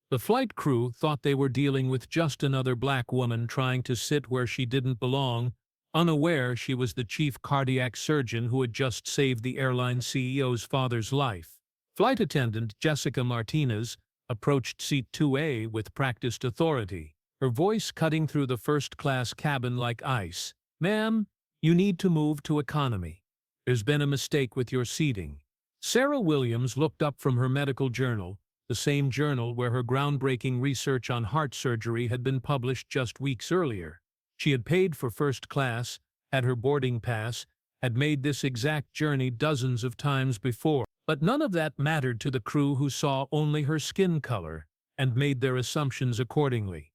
The flight crew thought they were dealing with just another black woman trying to sit where she didn't belong, unaware she was the chief cardiac surgeon who had just saved the airline CEO's father's life. Flight attendant Jessica Martinez approached seat 2A with practiced authority, her voice cutting through the first-class cabin like ice. "Ma'am, you need to move to economy. There's been a mistake with your seating." Sarah Williams looked up from her medical journal, the same journal where her groundbreaking research on heart surgery had been published just weeks earlier. She had paid for first class, had her boarding pass, had made this exact journey dozens of times before. But none of that mattered to the crew, who saw only her skin color and made their assumptions accordingly.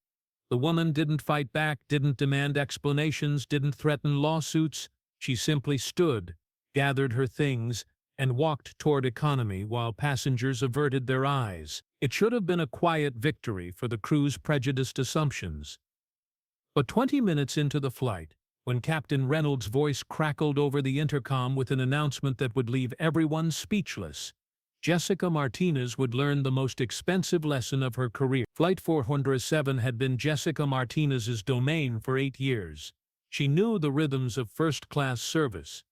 The woman didn't fight back, didn't demand explanations, didn't threaten lawsuits. She simply stood, gathered her things, and walked toward economy while passengers averted their eyes. It should have been a quiet victory for the crew's prejudiced assumptions. But 20 minutes into the flight, when Captain Reynolds' voice crackled over the intercom with an announcement that would leave everyone speechless, Jessica Martinez would learn the most expensive lesson of her career. Flight 407 had been Jessica Martinez's domain for 8 years. She knew the rhythms of first-class service,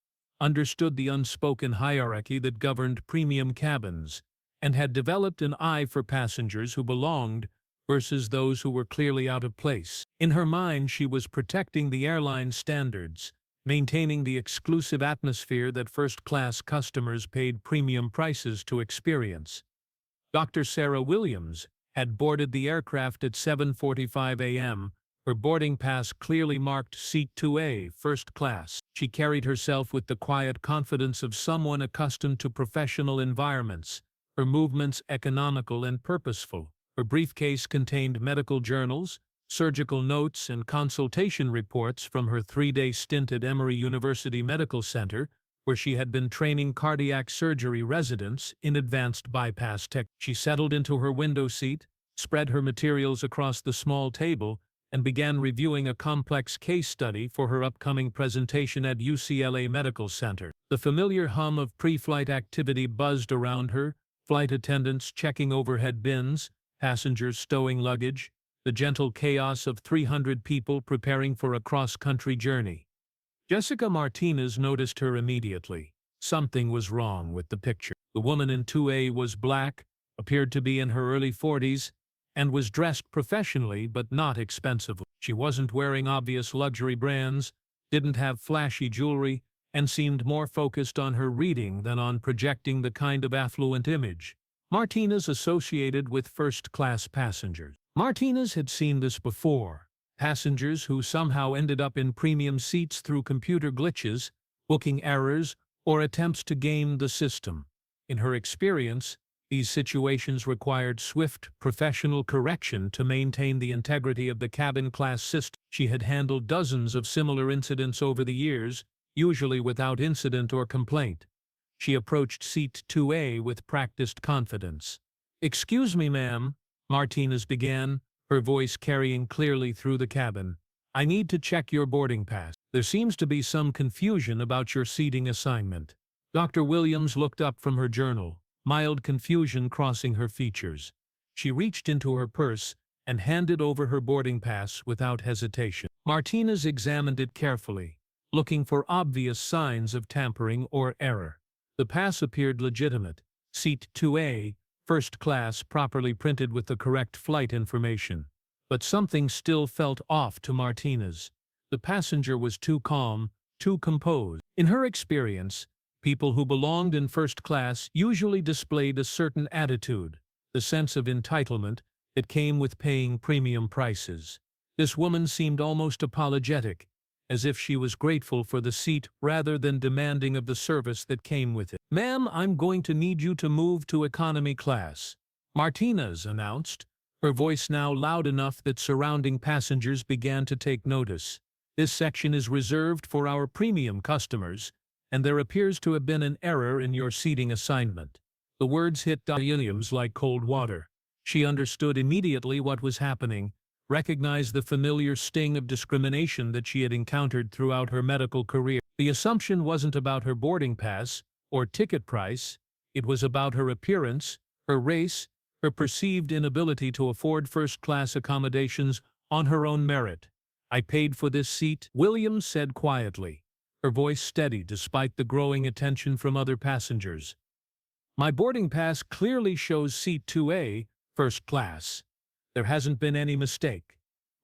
understood the unspoken hierarchy that governed premium cabins, and had developed an eye for passengers who belonged versus those who were clearly out of place. In her mind, she was protecting the airline standards, maintaining the exclusive atmosphere that first-class customers paid premium prices to experience. Dr. Sarah Williams had boarded the aircraft at 7:45 a.m., her boarding pass clearly marked Seat 2A, first class. She carried herself with the quiet confidence of someone accustomed to professional environments, her movements economical and purposeful. Her briefcase contained medical journals, surgical notes, and consultation reports from her 3-day stint at Emory University Medical Center, where she had been training cardiac surgery residents in advanced bypass tech. She settled into her window seat, spread her materials across the small table, and began reviewing a complex case study for her upcoming presentation at UCLA Medical Center. The familiar hum of pre-flight activity buzzed around her, flight attendants checking overhead bins, passengers stowing luggage, the gentle chaos of 300 people preparing for a cross-country journey. Jessica Martinez noticed her immediately. Something was wrong with the picture. The woman in 2A was black, appeared to be in her early 40s, and was dressed professionally but not expensively. She wasn't wearing obvious luxury brands, didn't have flashy jewelry, and seemed more focused on her reading than on projecting the kind of affluent image Martinez associated with first-class passengers. Martinez had seen this before. Passengers who somehow ended up in premium seats through computer glitches, booking errors, or attempts to game the system. In her experience, these situations required swift, professional correction to maintain the integrity of the cabin class system. She had handled dozens of similar incidents over the years, usually without incident or complaint. She approached Seat 2A with practiced confidence. "Excuse me, ma'am," Martinez began, her voice carrying clearly through the cabin. "I need to check your boarding pass. There seems to be some confusion about your seating assignment." Dr. Williams looked up from her journal, mild confusion crossing her features. She reached into her purse and handed over her boarding pass without hesitation. Martinez examined it carefully, looking for obvious signs of tampering or error. The pass appeared legitimate. Seat 2A, first class, properly printed with the correct flight information. But something still felt off to Martinez. The passenger was too calm, too composed. In her experience, people who belonged in first class usually displayed a certain attitude, the sense of entitlement that came with paying premium prices. This woman seemed almost apologetic, as if she was grateful for the seat rather than demanding of the service that came with it. "Ma'am, I'm going to need you to move to economy class," Martinez announced, her voice now loud enough that surrounding passengers began to take notice. "This section is reserved for our premium customers, and there appears to have been an error in your seating assignment." The words hit Dr. Williams like cold water. She understood immediately what was happening, recognized the familiar sting of discrimination that she had encountered throughout her medical career. The assumption wasn't about her boarding pass or ticket price, it was about her appearance, her race, her perceived inability to afford first-class accommodations on her own merit. "I paid for this seat," Williams said quietly, her voice steady despite the growing attention from other passengers. "My boarding pass clearly shows seat 2A, first class. There hasn't been any mistake."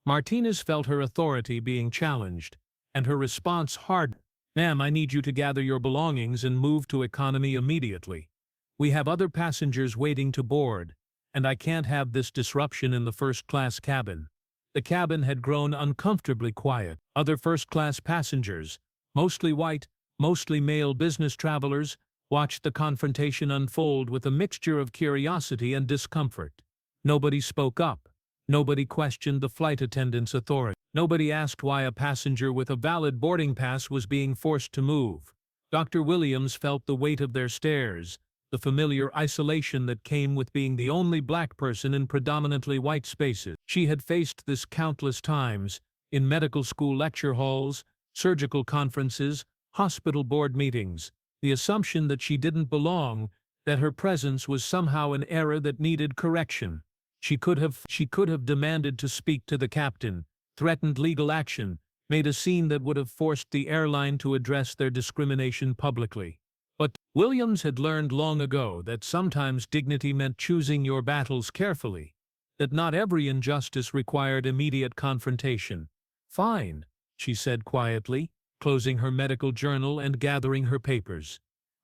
Martinez felt her authority being challenged, and her response hardened. "Ma'am, I need you to gather your belongings and move to economy immediately. We have other passengers waiting to board, and I can't have this disruption in the first-class cabin." The cabin had grown uncomfortably quiet. Other first-class passengers, mostly white, mostly male business travelers, watched the confrontation unfold with a mixture of curiosity and discomfort. Nobody spoke up. Nobody questioned the flight attendant's authority. Nobody asked why a passenger with a valid boarding pass was being forced to move. Dr. Williams felt the weight of their stares, the familiar isolation that came with being the only black person in predominantly white spaces. She had faced this countless times, in medical school lecture halls, surgical conferences, hospital board meetings. The assumption that she didn't belong, that her presence was somehow an error that needed correction. She could have demanded to speak to the captain, threatened legal action, made a scene that would have forced the airline to address their discrimination publicly. But Williams had learned long ago that sometimes dignity meant choosing your battles carefully, that not every injustice required immediate confrontation. "Fine," she said quietly, closing her medical journal and gathering her papers.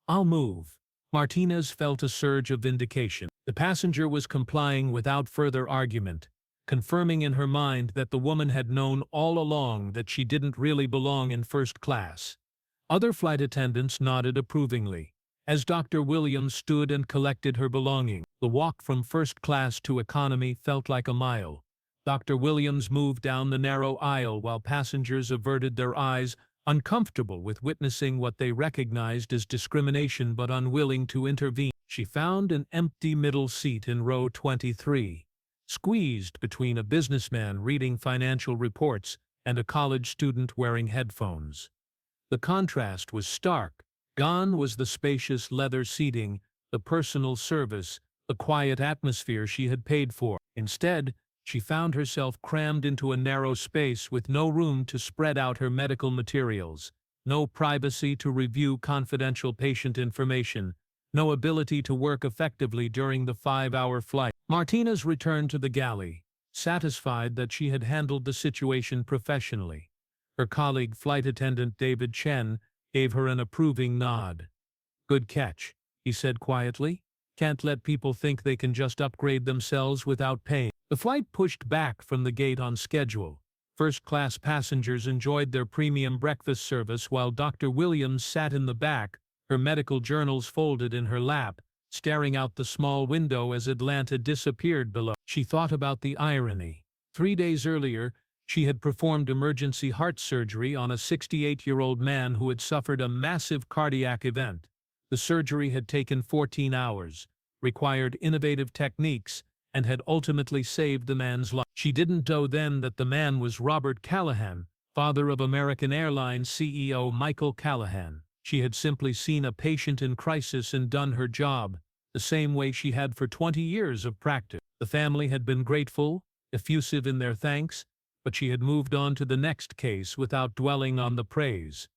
"I'll move." Martinez felt a surge of vindication. The passenger was complying without further argument, confirming in her mind that the woman had known all along that she didn't really belong in first class. Other flight attendants nodded approvingly, as Dr. Williams stood and collected her belongings. The walk from first class to economy felt like a mile. Dr. Williams moved down the narrow aisle while passengers averted their eyes, uncomfortable with witnessing what they recognized as discrimination but unwilling to intervene. She found an empty middle seat in row 23, squeezed between a businessman reading financial reports and a college student wearing headphones. The contrast was stark. Gone was the spacious leather seating, the personal service, the quiet atmosphere she had paid for. Instead, she found herself crammed into a narrow space with no room to spread out her medical materials, no privacy to review confidential patient information, no ability to work effectively during the 5-hour flight. Martinez returned to the galley, satisfied that she had handled the situation professionally. Her colleague, flight attendant David Chen, gave her an approving nod. "Good catch," he said quietly. "Can't let people think they can just upgrade themselves without paying." The flight pushed back from the gate on schedule. First-class passengers enjoyed their premium breakfast service while Dr. Williams sat in the back, her medical journals folded in her lap, staring out the small window as Atlanta disappeared below. She thought about the irony. 3 days earlier, she had performed emergency heart surgery on a 68-year-old man who had suffered a massive cardiac event. The surgery had taken 14 hours, required innovative techniques, and had ultimately saved the man's life. She didn't know then that the man was Robert Callahan, father of American Airlines CEO Michael Callahan. She had simply seen a patient in crisis and done her job, the same way she had for 20 years of practice. The family had been grateful, effusive in their thanks, but she had moved on to the next case without dwelling on the praise.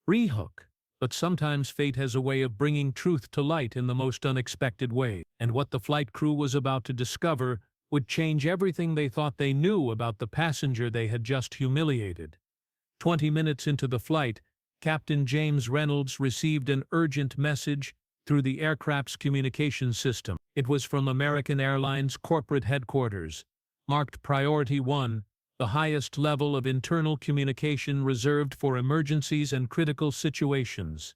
Rehook. But sometimes fate has a way of bringing truth to light in the most unexpected way, and what the flight crew was about to discover would change everything they thought they knew about the passenger they had just humiliated. 20 minutes into the flight, Captain James Reynolds received an urgent message through the aircraft's communication system. It was from American Airlines corporate headquarters, marked Priority 1, the highest level of internal communication reserved for emergencies and critical situations.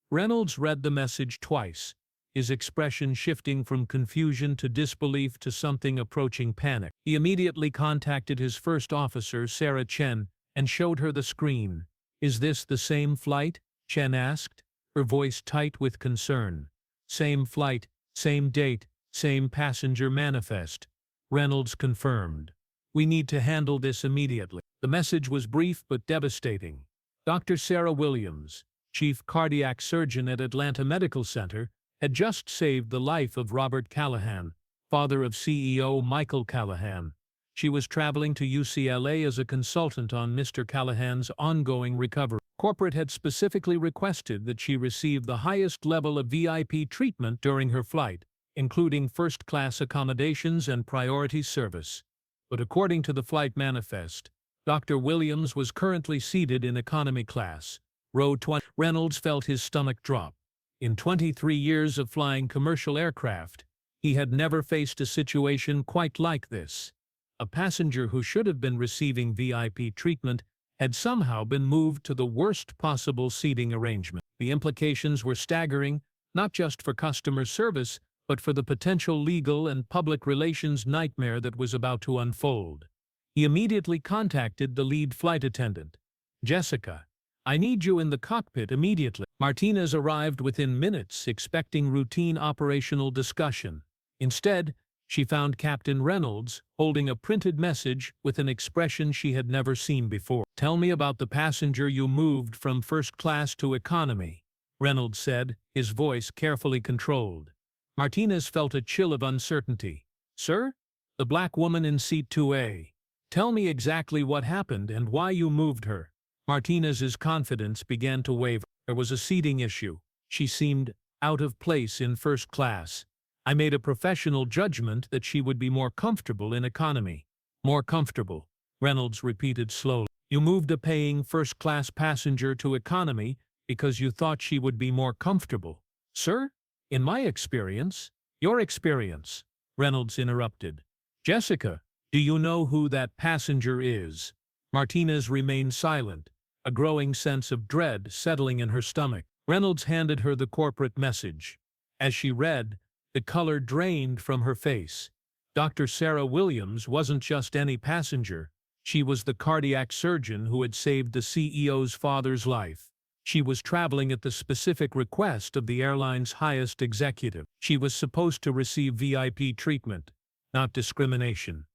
Reynolds read the message twice, his expression shifting from confusion to disbelief to something approaching panic. He immediately contacted his first officer, Sarah Chen, and showed her the screen. "Is this the same flight?" Chen asked, her voice tight with concern. "Same flight, same date, same passenger manifest," Reynolds confirmed. "We need to handle this immediately." The message was brief but devastating. Dr. Sarah Williams, chief cardiac surgeon at Atlanta Medical Center, had just saved the life of Robert Callahan, father of CEO Michael Callahan. She was traveling to UCLA as a consultant on Mr. Callahan's ongoing recovery. Corporate had specifically requested that she receive the highest level of VIP treatment during her flight, including first-class accommodations and priority service. But according to the flight manifest, Dr. Williams was currently seated in economy class, row 20. Reynolds felt his stomach drop. In 23 years of flying commercial aircraft, he had never faced a situation quite like this. A passenger who should have been receiving VIP treatment had somehow been moved to the worst possible seating arrangement. The implications were staggering, not just for customer service, but for the potential legal and public relations nightmare that was about to unfold. He immediately contacted the lead flight attendant. "Jessica, I need you in the cockpit immediately." Martinez arrived within minutes, expecting routine operational discussion. Instead, she found Captain Reynolds holding a printed message with an expression she had never seen before. "Tell me about the passenger you moved from first class to economy," Reynolds said, his voice carefully controlled. Martinez felt a chill of uncertainty. "Sir? The black woman in seat 2A. Tell me exactly what happened and why you moved her." Martinez's confidence began to waver. There was a seating issue. She seemed out of place in first class. "I made a professional judgment that she would be more comfortable in economy." "More comfortable," Reynolds repeated slowly. "You moved a paying first-class passenger to economy because you thought she would be more comfortable." "Sir? In my experience—" "Your experience," Reynolds interrupted. "Jessica, do you know who that passenger is?" Martinez remained silent, a growing sense of dread settling in her stomach. Reynolds handed her the corporate message. As she read, the color drained from her face. Dr. Sarah Williams wasn't just any passenger. She was the cardiac surgeon who had saved the CEO's father's life. She was traveling at the specific request of the airline's highest executive. She was supposed to receive VIP treatment, not discrimination.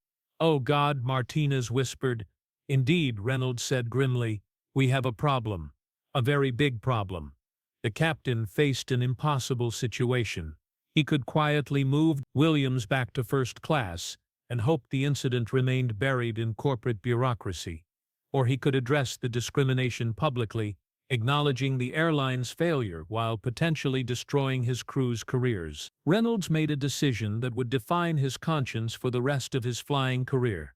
"Oh God," Martinez whispered. "Indeed," Reynolds said grimly, "we have a problem. A very big problem." The captain faced an impossible situation. He could quietly move Williams back to first class and hope the incident remained buried in corporate bureaucracy. Or he could address the discrimination publicly, acknowledging the airline's failure while potentially destroying his crew's careers. Reynolds made a decision that would define his conscience for the rest of his flying career.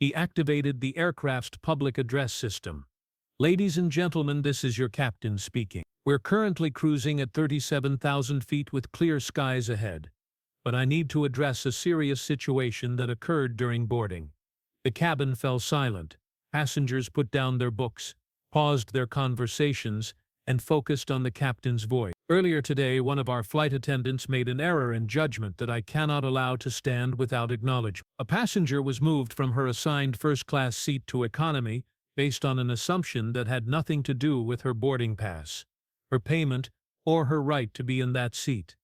He activated the aircraft's public address system. "Ladies and gentlemen, this is your captain speaking. We're currently cruising at 37,000 feet with clear skies ahead. But I need to address a serious situation that occurred during boarding." The cabin fell silent. Passengers put down their books, paused their conversations, and focused on the captain's voice. "Earlier today, one of our flight attendants made an error in judgment that I cannot allow to stand without acknowledgement. A passenger was moved from her assigned first-class seat to economy based on an assumption that had nothing to do with her boarding pass, her payment, or her right to be in that seat."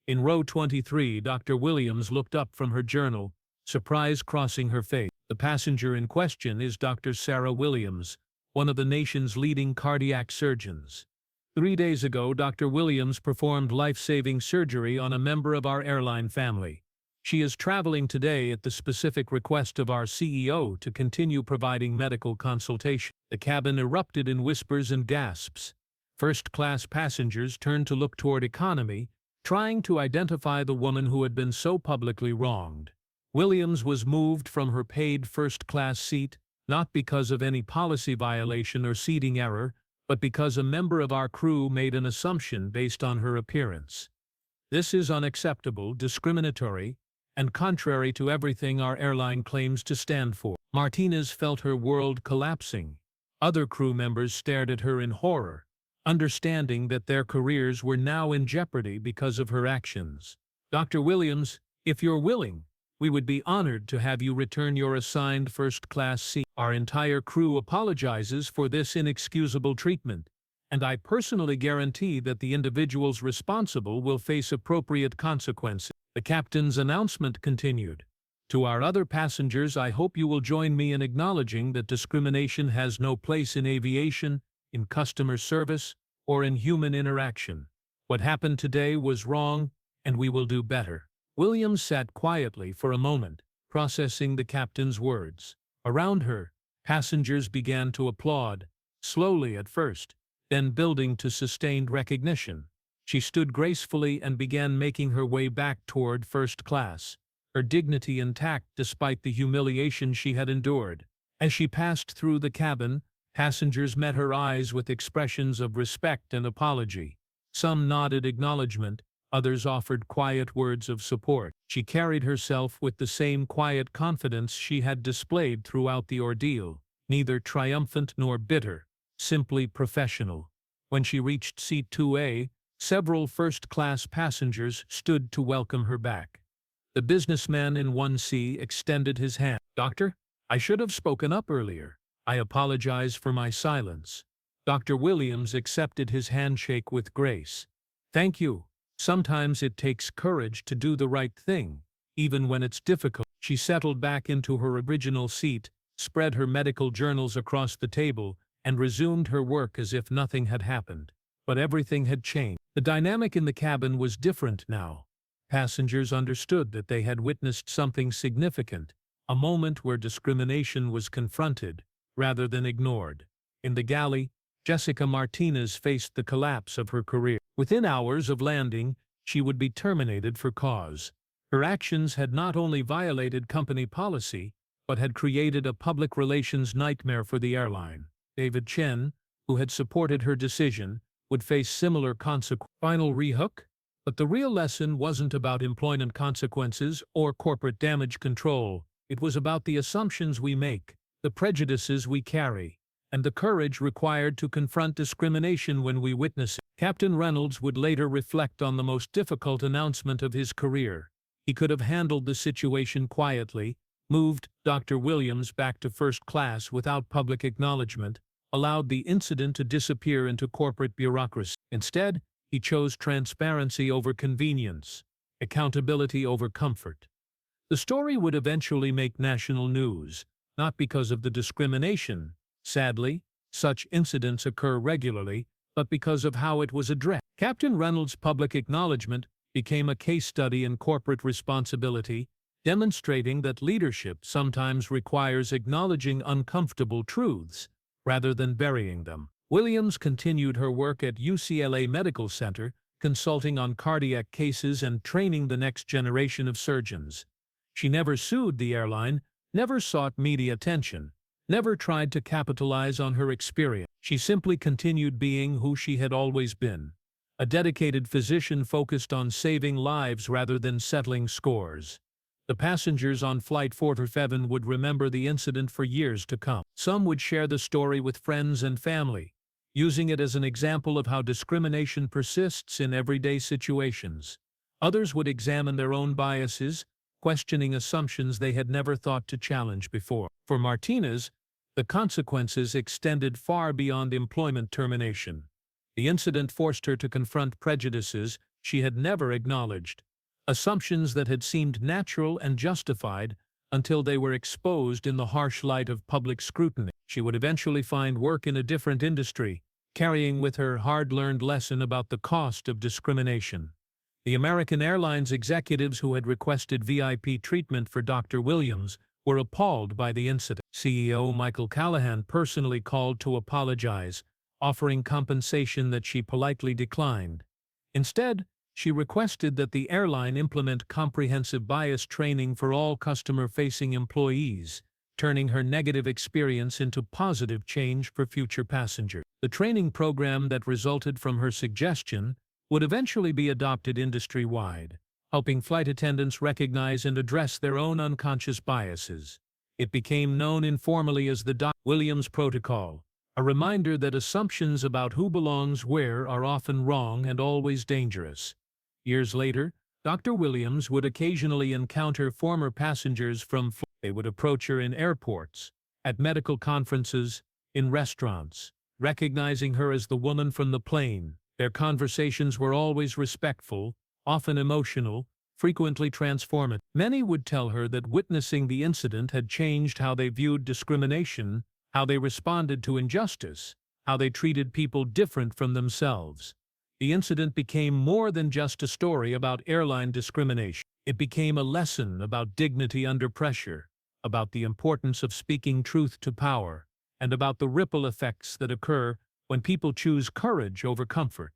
In row 23, Dr. Williams looked up from her journal, surprise crossing her face. The passenger in question is Dr. Sarah Williams, one of the nation's leading cardiac surgeons. 3 days ago, Dr. Williams performed life-saving surgery on a member of our airline family. She is traveling today at the specific request of our CEO to continue providing medical consultation. The cabin erupted in whispers and gasps. First-class passengers turned to look toward economy, trying to identify the woman who had been so publicly wronged. Williams was moved from her paid first-class seat, not because of any policy violation or seating error, but because a member of our crew made an assumption based on her appearance. This is unacceptable, discriminatory, and contrary to everything our airline claims to stand for. Martinez felt her world collapsing. Other crew members stared at her in horror, understanding that their careers were now in jeopardy because of her actions. "Dr. Williams, if you're willing, we would be honored to have you return your assigned first-class seat. Our entire crew apologizes for this inexcusable treatment, and I personally guarantee that the individuals responsible will face appropriate consequences." The captain's announcement continued. "To our other passengers, I hope you will join me in acknowledging that discrimination has no place in aviation, in customer service, or in human interaction. What happened today was wrong, and we will do better." Williams sat quietly for a moment, processing the captain's words. Around her, passengers began to applaud, slowly at first, then building to sustained recognition. She stood gracefully and began making her way back toward first class, her dignity intact despite the humiliation she had endured. As she passed through the cabin, passengers met her eyes with expressions of respect and apology. Some nodded acknowledgement, others offered quiet words of support. She carried herself with the same quiet confidence she had displayed throughout the ordeal, neither triumphant nor bitter, simply professional. When she reached seat 2A, several first-class passengers stood to welcome her back. The businessman in 1C extended his hand. "Doctor, I should have spoken up earlier. I apologize for my silence." Dr. Williams accepted his handshake with grace. "Thank you. Sometimes it takes courage to do the right thing, even when it's difficult." She settled back into her original seat, spread her medical journals across the table, and resumed her work as if nothing had happened. But everything had changed. The dynamic in the cabin was different now. Passengers understood that they had witnessed something significant, a moment where discrimination was confronted, rather than ignored. In the galley, Jessica Martinez faced the collapse of her career. Within hours of landing, she would be terminated for cause. Her actions had not only violated company policy, but had created a public relations nightmare for the airline. David Chen, who had supported her decision, would face similar consequences. Final rehook? But the real lesson wasn't about employment consequences or corporate damage control. It was about the assumptions we make, the prejudices we carry, and the courage required to confront discrimination when we witness it. Captain Reynolds would later reflect on the most difficult announcement of his career. He could have handled the situation quietly, moved Dr. Williams back to first class without public acknowledgement, allowed the incident to disappear into corporate bureaucracy. Instead, he chose transparency over convenience, accountability over comfort. The story would eventually make national news, not because of the discrimination. Sadly, such incidents occur regularly, but because of how it was addressed. Captain Reynolds' public acknowledgement became a case study in corporate responsibility, demonstrating that leadership sometimes requires acknowledging uncomfortable truths, rather than burying them. Williams continued her work at UCLA Medical Center, consulting on cardiac cases and training the next generation of surgeons. She never sued the airline, never sought media attention, never tried to capitalize on her experience. She simply continued being who she had always been, a dedicated physician focused on saving lives rather than settling scores. The passengers on Flight 47 would remember the incident for years to come. Some would share the story with friends and family, using it as an example of how discrimination persists in everyday situations. Others would examine their own biases, questioning assumptions they had never thought to challenge before. For Martinez, the consequences extended far beyond employment termination. The incident forced her to confront prejudices she had never acknowledged, assumptions that had seemed natural and justified until they were exposed in the harsh light of public scrutiny. She would eventually find work in a different industry, carrying with her hard-learned lesson about the cost of discrimination. The American Airlines executives who had requested VIP treatment for Dr. Williams were appalled by the incident. CEO Michael Callahan personally called to apologize, offering compensation that she politely declined. Instead, she requested that the airline implement comprehensive bias training for all customer-facing employees, turning her negative experience into positive change for future passengers. The training program that resulted from her suggestion would eventually be adopted industry-wide, helping flight attendants recognize and address their own unconscious biases. It became known informally as the Dr. Williams Protocol, a reminder that assumptions about who belongs where are often wrong and always dangerous. Years later, Dr. Williams would occasionally encounter former passengers from flight. They would approach her in airports, at medical conferences, in restaurants, recognizing her as the woman from the plane. Their conversations were always respectful, often emotional, frequently transformative. Many would tell her that witnessing the incident had changed how they viewed discrimination, how they responded to injustice, how they treated people different from themselves. The incident became more than just a story about airline discrimination. It became a lesson about dignity under pressure, about the importance of speaking truth to power, and about the ripple effects that occur when people choose courage over comfort.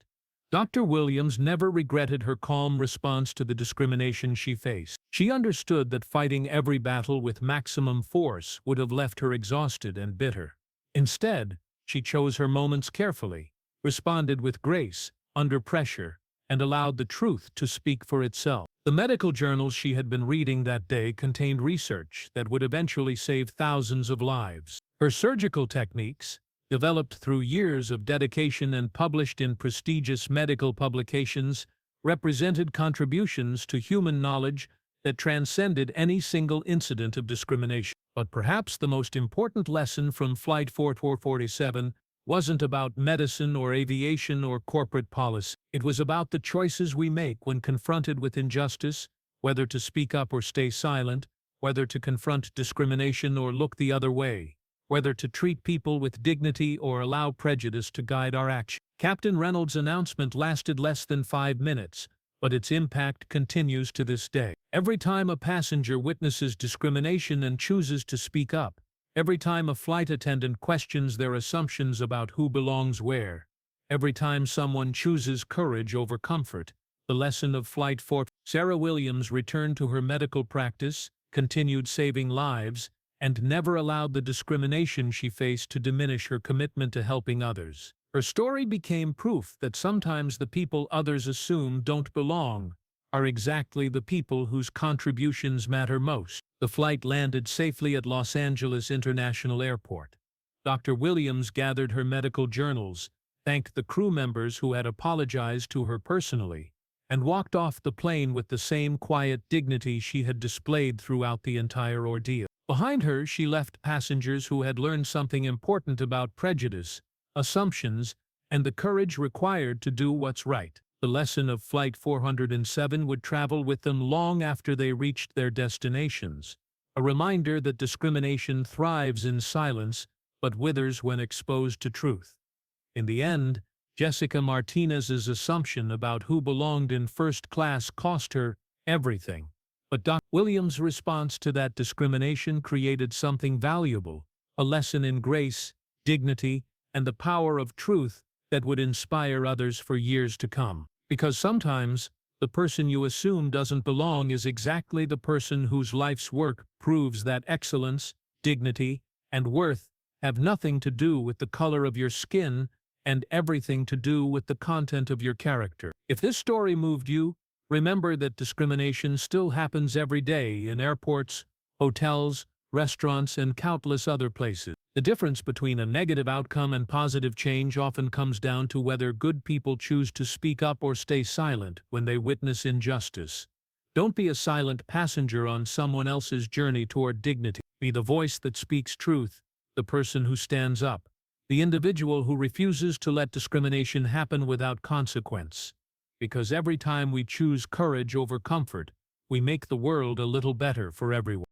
Dr. Williams never regretted her calm response to the discrimination she faced. She understood that fighting every battle with maximum force would have left her exhausted and bitter. Instead, she chose her moments carefully, responded with grace, under pressure, and allowed the truth to speak for itself. The medical journals she had been reading that day contained research that would eventually save thousands of lives. Her surgical techniques, developed through years of dedication and published in prestigious medical publications, represented contributions to human knowledge that transcended any single incident of discrimination. But perhaps the most important lesson from Flight 4447 wasn't about medicine or aviation or corporate policy. It was about the choices we make when confronted with injustice, whether to speak up or stay silent, whether to confront discrimination or look the other way, whether to treat people with dignity or allow prejudice to guide our action. Captain Reynolds' announcement lasted less than 5 minutes, but its impact continues to this day. Every time a passenger witnesses discrimination and chooses to speak up, every time a flight attendant questions their assumptions about who belongs where, every time someone chooses courage over comfort, the lesson of Flight 4. Sarah Williams returned to her medical practice, continued saving lives, and never allowed the discrimination she faced to diminish her commitment to helping others. Her story became proof that sometimes the people others assume don't belong are exactly the people whose contributions matter most. The flight landed safely at Los Angeles International Airport. Dr. Williams gathered her medical journals, thanked the crew members who had apologized to her personally, and walked off the plane with the same quiet dignity she had displayed throughout the entire ordeal. Behind her, she left passengers who had learned something important about prejudice, assumptions, and the courage required to do what's right. The lesson of Flight 407 would travel with them long after they reached their destinations, a reminder that discrimination thrives in silence but withers when exposed to truth. In the end, Jessica Martinez's assumption about who belonged in first class cost her everything. But Dr. Williams' response to that discrimination created something valuable, a lesson in grace, dignity, and the power of truth that would inspire others for years to come. Because sometimes, the person you assume doesn't belong is exactly the person whose life's work proves that excellence, dignity, and worth have nothing to do with the color of your skin and everything to do with the content of your character. If this story moved you, remember that discrimination still happens every day in airports, hotels, restaurants, and countless other places. The difference between a negative outcome and positive change often comes down to whether good people choose to speak up or stay silent when they witness injustice. Don't be a silent passenger on someone else's journey toward dignity. Be the voice that speaks truth, the person who stands up, the individual who refuses to let discrimination happen without consequence. Because every time we choose courage over comfort, we make the world a little better for everyone.